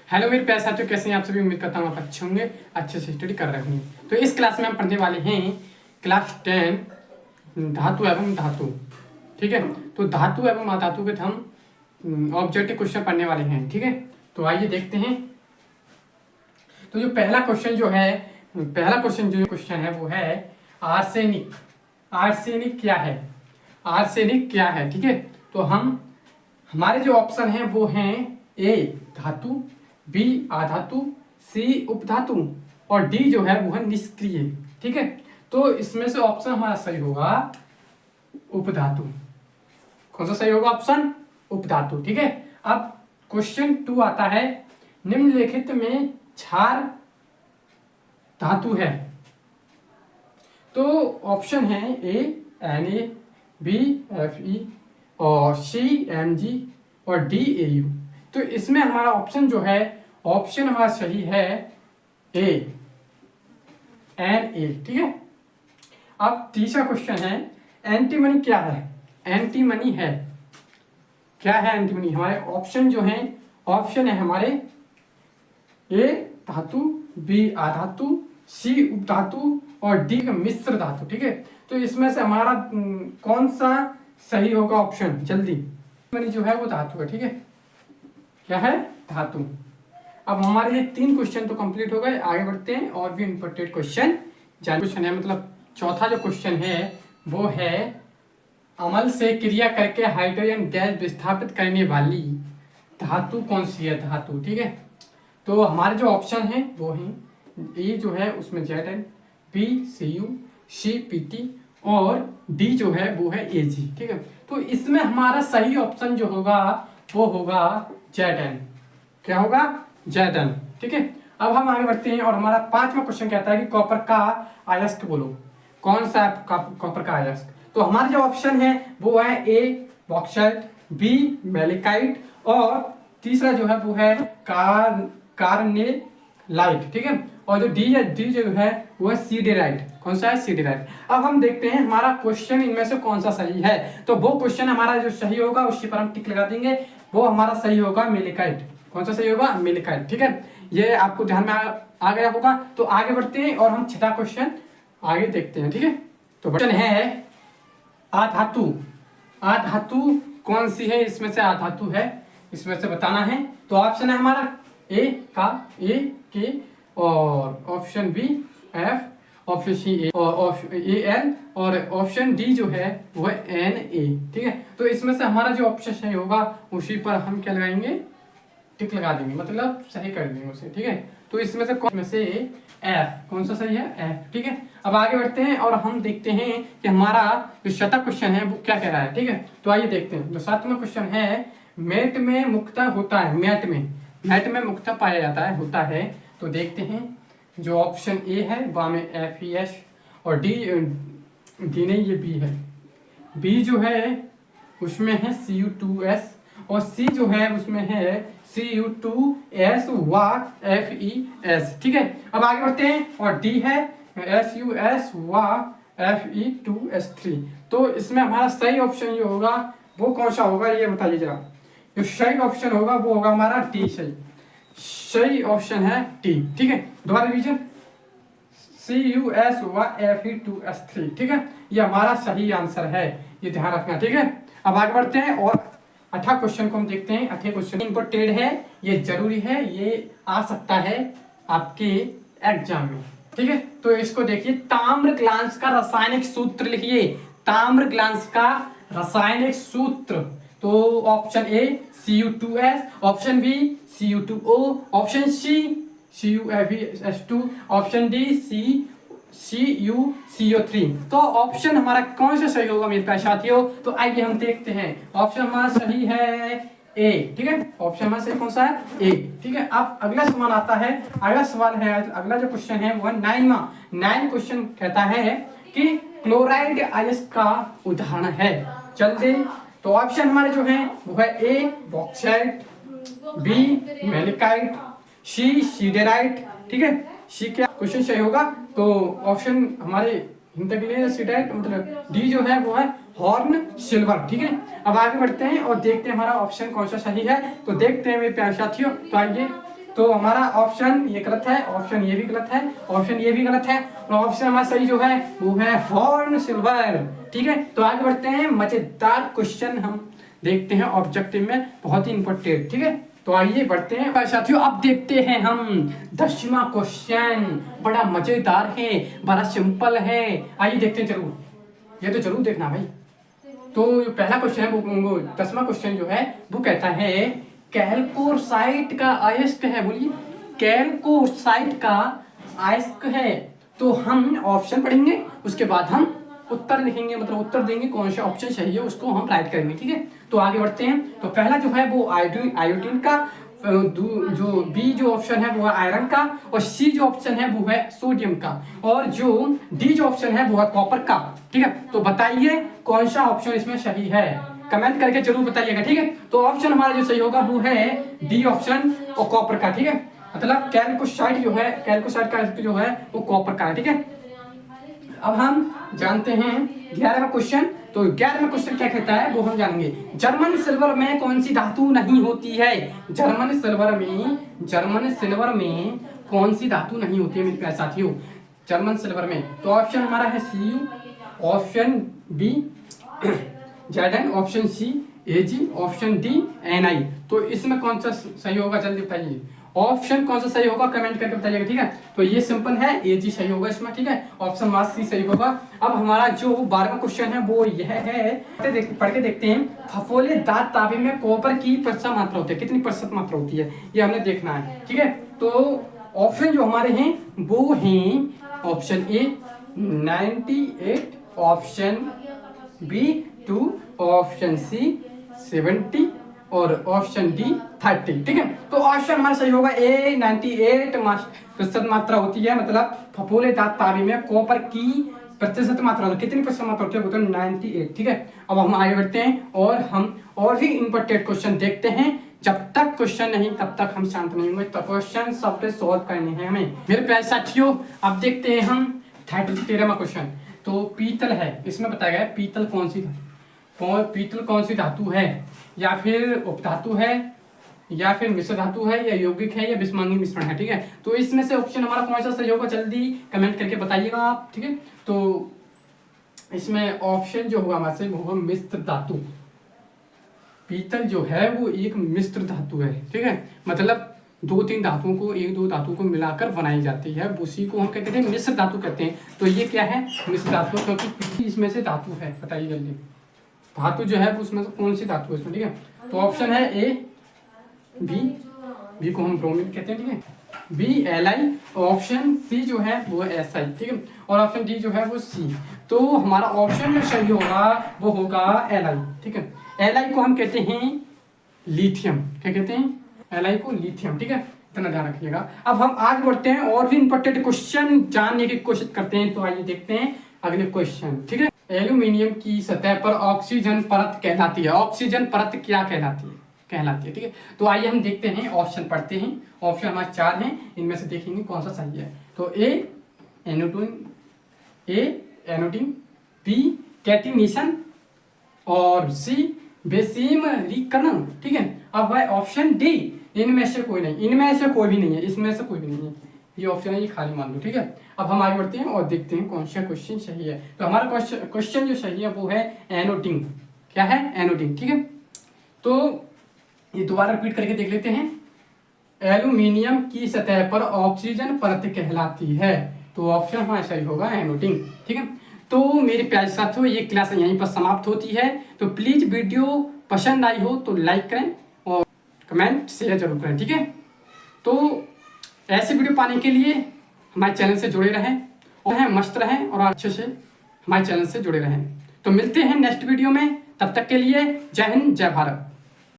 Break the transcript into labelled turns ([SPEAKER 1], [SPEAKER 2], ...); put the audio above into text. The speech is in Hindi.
[SPEAKER 1] हेलो मेरे प्यारे साथियों, कैसे हैं आप सभी। उम्मीद करता हूँ आप अच्छे होंगे, अच्छे से स्टडी कर रहे होंगे। तो इस क्लास में हम पढ़ने वाले हैं क्लास 10 धातु एवं धातु। ठीक है, तो धातु एवं अधातु के हम ऑब्जेक्टिव क्वेश्चन पढ़ने वाले हैं। ठीक है, तो आइए देखते हैं। तो जो पहला क्वेश्चन जो क्वेश्चन है वो है आर्सेनिक। आर्सेनिक क्या है? आर्सेनिक क्या है? ठीक है, तो हमारे जो ऑप्शन हैं वो हैं ए धातु, बी आधातु, सी उपधातु और डी जो है वो है निष्क्रिय। ठीक है, तो इसमें से ऑप्शन हमारा सही होगा उपधातु। कौन सा सही होगा? ऑप्शन उपधातु। ठीक है, अब क्वेश्चन 2 आता है, निम्नलिखित में क्षार धातु है। तो ऑप्शन है ए Na, बी Fe और सी Mg और डी Au। तो इसमें हमारा ऑप्शन जो है, ऑप्शन हमारा सही है ए Na। ठीक है, अब तीसरा क्वेश्चन है, एंटीमनी क्या है? एंटीमनी है क्या है? एंटीमनी हमारे ऑप्शन जो है, ऑप्शन है हमारे ए धातु, बी आधातु, सी उपधातु और डी मिश्र धातु। ठीक है, तो इसमें से हमारा कौन सा सही होगा? ऑप्शन जल्दी। एंटीमनी जो है वो धातु है। ठीक है, क्या है? धातु। अब हमारे ये 3 क्वेश्चन तो कंप्लीट हो गए, आगे बढ़ते हैं और भी इंपॉर्टेंट क्वेश्चन है। मतलब चौथा जो क्वेश्चन है वो है, अमल से क्रिया करके हाइड्रोजन गैस विस्थापित करने वाली धातु कौन सी है? धातु। ठीक है, तो हमारे जो ऑप्शन है वो है ए जो है उसमें Zn, बी Cu, सी Pt और डी जो है वो है Ag। ठीक है, तो इसमें हमारा सही ऑप्शन जो होगा वो होगा Zn। क्या होगा? Zn। ठीक है, अब हम आगे बढ़ते हैं और हमारा 5वां क्वेश्चन कहता है कि कॉपर का अयस्क बोलो। कौन सा कॉपर का अयस्क? तो हमारे जो ऑप्शन है वो है ए बॉक्साइट, बी मेलिकाइट और तीसरा जो है वो है कार्नेलाइट। ठीक है, और जो डी जो है वो है सीडेराइट। कौन सा है? सीडेराइट। अब हम देखते हैं हमारा क्वेश्चन इनमें से कौन सा सही है। तो वो क्वेश्चन हमारा जो सही होगा उसी पर हम टिक लगा देंगे, वो हमारा सही होगा मेलिकाइट। कौन सा सही होगा? मेलिकाइट। ठीक है, ये आपको ध्यान में आ गया होगा। तो आगे बढ़ते हैं और हम 6वां क्वेश्चन आगे देखते हैं। ठीक है, तो क्वेश्चन है आधातु। आधातु कौन सी है? इसमें से आधातु है, इसमें से बताना है। तो ऑप्शन है हमारा ए के और option B F, option C A और Al और ऑप्शन डी जो है वो है Na। ठीक है, तो इसमें से हमारा जो ऑप्शन सही होगा उसी पर हम क्या लगाएंगे? टिक लगा देंगे, मतलब सही कर देंगे उसे। ठीक है, तो इसमें से कौन से F? कौन सा सही है? F। ठीक है, अब आगे बढ़ते हैं और हम देखते हैं कि हमारा जो 7वां क्वेश्चन है वो क्या कह रहा है। ठीक है, तो आइए देखते हैं। जो 7वां क्वेश्चन है, मेट में मुक्ता होता है। मेट में मुक्ता पाया जाता है, होता है। तो देखते हैं, जो ऑप्शन ए है वहाँ में FeS और डी नहीं, ये बी है। बी जो है उसमें है Cu2S और सी जो है उसमें है Cu2S व FeS। ठीक है, अब आगे बढ़ते हैं और डी है SuS व Fe2S3। तो इसमें हमारा सही ऑप्शन जो होगा वो कौन सा होगा, ये बताइए जरा। जो सही ऑप्शन होगा वो होगा हमारा डी। सही ऑप्शन है डी। ठीक है, दोबारा रिवीजन, Cus व Fe2S3। ठीक है, ये हमारा सही आंसर है, ये ध्यान रखना। ठीक है, अब आगे बढ़ते हैं और 8वां क्वेश्चन को हम देखते हैं। 8वें क्वेश्चन इंपॉर्टेंट है, ये जरूरी है, ये आ सकता है आपके एग्जाम में। ठीक है, तो इसको देखिए, ताम्र ग्लांस का रासायनिक सूत्र लिखिए। ताम्र ग्लांस का रासायनिक सूत्र। तो option A Cu2S, option B Cu2O, option C CuFeS2, option D CuCO3। तो ऑप्शन हमारा कौन सा सही होगा मेरे प्यारे साथियों? तो आइए हम देखते हैं। ऑप्शन हमारा सही है ए। ठीक है, ऑप्शन हमारा सही कौन सा है? ए। ठीक है, अब अगला सवाल आता है। अगला जो क्वेश्चन है वो 9 क्वेश्चन कहता है कि क्लोराइड अयस्क का उदाहरण है। चलते, तो ऑप्शन हमारे जो है वो है ए बॉक्साइट, बी मेलिकाइट, सी सीडेराइट। ठीक है, सी क्या क्वेश्चन सही होगा? तो ऑप्शन हमारे हिंदी के लिए सीडेराइट, मतलब डी जो है वो है हॉर्न सिल्वर। ठीक है, अब आगे बढ़ते हैं और देखते हैं हमारा ऑप्शन कौन सा सही है। तो देखते हैं मेरे प्यारे साथियों, तो आइए। तो हमारा ऑप्शन ये गलत है, ऑप्शन ये भी गलत है, ऑप्शन ये भी गलत है, और ऑप्शन हमारा सही जो है वो है हॉर्न सिल्वर। ठीक है, तो आगे बढ़ते हैं, मजेदार क्वेश्चन हम देखते हैं ऑब्जेक्टिव में, बहुत ही इंपॉर्टेंट। ठीक है, तो आइए बढ़ते हैं साथियों, अब देखते हैं हम 10वां क्वेश्चन। बड़ा मजेदार है, बड़ा सिंपल है, आइए देखते हैं जरूर, ये तो जरूर देखना भाई। तो जो पहला क्वेश्चन है वो 10वां क्वेश्चन जो है वो कहता है कैल्कोसाइट का अयस्क है, बोलिए कैल्कोसाइट का अयस्क है। तो हम ऑप्शन पढ़ेंगे, उसके बाद हम उत्तर लिखेंगे, मतलब उत्तर देंगे, कौन सा ऑप्शन सही है उसको हम राइट करेंगे। ठीक है, तो आगे बढ़ते हैं। तो पहला जो है वो आयोडीन का, जो बी जो ऑप्शन है वो है आयरन का, और सी जो ऑप्शन है वो है सोडियम का, और जो डी जो ऑप्शन है वो है कॉपर का। ठीक है, तो बताइए कौन सा ऑप्शन इसमें सही है, कमेंट करके जरूर बताइएगा। ठीक है, तो ऑप्शन हमारा जो सही होगा वो है डी ऑप्शन और कॉपर का। ठीक है, मतलब कैल्कोसाइट जो है, कैल्कोसाइट का जो है वो कॉपर का है। ठीक है, अब हम जानते हैं 11वां क्वेश्चन। तो 11वां क्वेश्चन क्या कहता है वो हम जानेंगे। जर्मन सिल्वर में कौन सी धातु नहीं होती है? जर्मन सिल्वर में कौन सी धातु नहीं होती है मेरे प्यारे साथियों, जर्मन सिल्वर में? तो ऑप्शन हमारा है Cu, option B Zn, option C Ag, option D Ni। तो इसमें कौन सा सही होगा, जल्दी बताइए ऑप्शन कौन सा सही होगा, कमेंट करके बताइएगा। ठीक है, तो ये सिंपल है, Ag सही होगा इसमें। ठीक है, ऑप्शन मार्क सी सही होगा। अब हमारा जो 12वां क्वेश्चन है वो यह है, पढ़ के देखते हैं। फफोलेदार तांबे में कॉपर की प्रतिशत मात्रा होती है, कितनी प्रतिशत मात्रा होती है ये हमने देखना है। ठीक है, तो ऑप्शन जो हमारे हैं वो हैं option A 98, option B 2, option C 70 और ऑप्शन डी 30। ठीक है, तो ऑप्शन हमारा सही होगा ए 98% मात्रा होती है, मतलब फफोलेदार तांबे में कॉपर की प्रतिशत मात्रा, कितनी प्रतिशत मात्रा होती है, वो तो 98। ठीक है, अब हम आगे बढ़ते हैं और हम और भी इंपॉर्टेंट क्वेश्चन देखते हैं। जब तक क्वेश्चन नहीं तब तक हम शांत नहीं होंगे, तो क्वेश्चन सबसे सॉल्व करने हैं हमें मेरे प्यारे साथियों। अब देखते हैं हम 13वां क्वेश्चन। तो पीतल है, इसमें बताया गया है पीतल कौन सी धातु है, या फिर उपधातु है, या फिर मिश्र धातु है, या यौगिक है, या विषमांगी मिश्रण है। ठीक है, तो इसमें से ऑप्शन हमारा कौन सा सही होगा, जल्दी कमेंट करके बताइएगा आप। ठीक है, तो इसमें ऑप्शन जो होगा हमारे से वो होगा मिश्र धातु। पीतल जो है वो एक मिश्र धातु है। ठीक है, मतलब दो धातुओं को मिलाकर बनाई जाती है, उसी को हम क्या कहते हैं, मिश्र धातु कहते हैं। तो ये क्या है, मिश्र धातु, क्योंकि इसमें से धातु है। बताइए जल्दी, धातु जो है उसमें से कौन सी धातु है इसमें? ठीक है, तो ऑप्शन है ए बी को हम ब्रोमीन कहते हैं। ठीक है, बी Li, ऑप्शन सी जो है वो Si। ठीक है, और ऑप्शन डी जो है वो सी। तो हमारा ऑप्शन जो सही होगा वो होगा Li। ठीक है, Li को हम कहते हैं लिथियम, क्या कहते हैं, Li को लिथियम। ठीक है, इतना ध्यान रखिएगा। अब हम आगे बढ़ते हैं और भी इंपॉर्टेंट क्वेश्चन जानने की कोशिश करते हैं। तो आइए देखते हैं अगले क्वेश्चन। ठीक है, एल्यूमिनियम की सतह पर ऑक्सीजन परत कहलाती है, ऑक्सीजन परत क्या कहलाती है? ठीक है, तो आइए हम देखते हैं, ऑप्शन पढ़ते हैं। ऑप्शन हमारे 4 हैं, इनमें से देखेंगे कौन सा सही है। तो ए एनोडिन, बी कैटिनेशन, और सी बेसिमरीकरण। ठीक है, अब है ऑप्शन डी इनमें से कोई नहीं, इनमें से कोई भी नहीं है, इसमें से कोई भी नहीं है, ये ऑप्शन है, ये खाली मान लो। ठीक है, अब हम आगे बढ़ते हैं और देखते हैं कौन सा क्वेश्चन सही है। तो हमारा क्वेश्चन जो सही है वो है एनोडिन। क्या है? एनोडिन। ठीक है, तो ये दोबारा रिपीट करके देख लेते हैं। एल्यूमिनियम की सतह पर ऑक्सीजन परत कहलाती है, तो ऑप्शन हमारा सही होगा एनोडिन। ठीक है, तो मेरे प्यारे साथियों ये क्लास यहीं पर समाप्त होती है। तो प्लीज वीडियो पसंद आई हो तो लाइक करें और कमेंट शेयर जरूर करें। ठीक है, तो ऐसे वीडियो पाने के लिए हमारे चैनल से जुड़े रहें और मस्त रहें और अच्छे से हमारे चैनल से जुड़े रहें। तो मिलते हैं नेक्स्ट वीडियो में, तब तक के लिए जय हिंद, जय भारत।